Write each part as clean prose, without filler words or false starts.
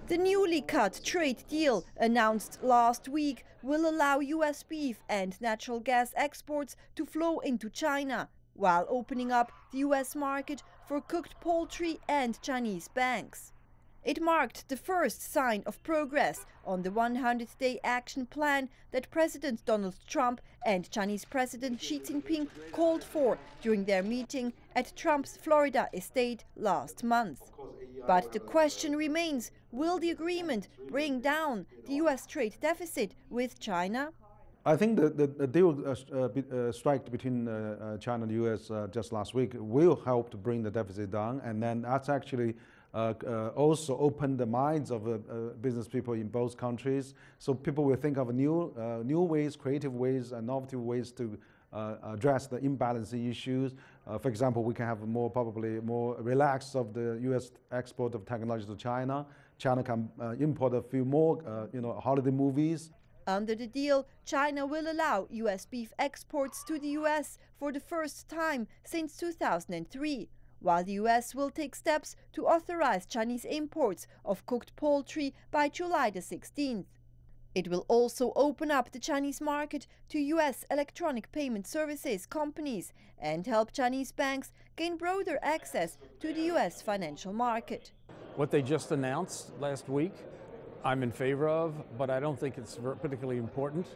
The newly cut trade deal announced last week will allow US beef and natural gas exports to flow into China, while opening up the US market for cooked poultry and Chinese banks. It marked the first sign of progress on the 100-day action plan that President Donald Trump and Chinese President Xi Jinping called for during their meeting at Trump's Florida estate last month. But the question remains, will the agreement bring down the US trade deficit with China? I think the deal struck between China and the US just last week will help to bring the deficit down, and then that's actually also opened the minds of business people in both countries. So people will think of new ways, creative ways, and innovative ways to address the imbalancing issues. For example, we can have probably more relaxed of the U.S. export of technology to China. China can import a few more, holiday movies. Under the deal, China will allow U.S. beef exports to the U.S. for the first time since 2003. While the US will take steps to authorize Chinese imports of cooked poultry by July the 16th. It will also open up the Chinese market to US electronic payment services companies and help Chinese banks gain broader access to the US financial market. What they just announced last week, I'm in favor of, but I don't think it's particularly important.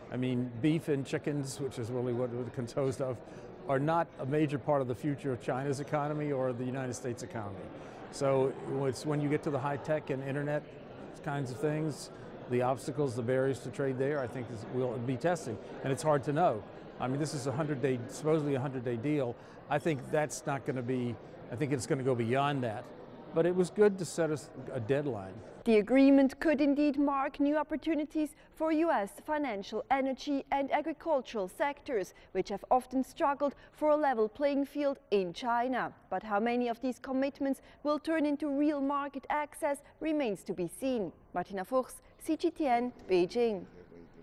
I mean, beef and chickens, which is really what it's composed of, are not a major part of the future of China's economy or the United States economy. So it's when you get to the high-tech and internet kinds of things, the obstacles, the barriers to trade there, I think will be testing. And it's hard to know. I mean, this is supposedly a 100-day deal. I think that's not going to be, I think it's going to go beyond that. But it was good to set us a deadline. The agreement could indeed mark new opportunities for US financial, energy and agricultural sectors, which have often struggled for a level playing field in China. But how many of these commitments will turn into real market access remains to be seen. Martina Fuchs, CGTN, Beijing.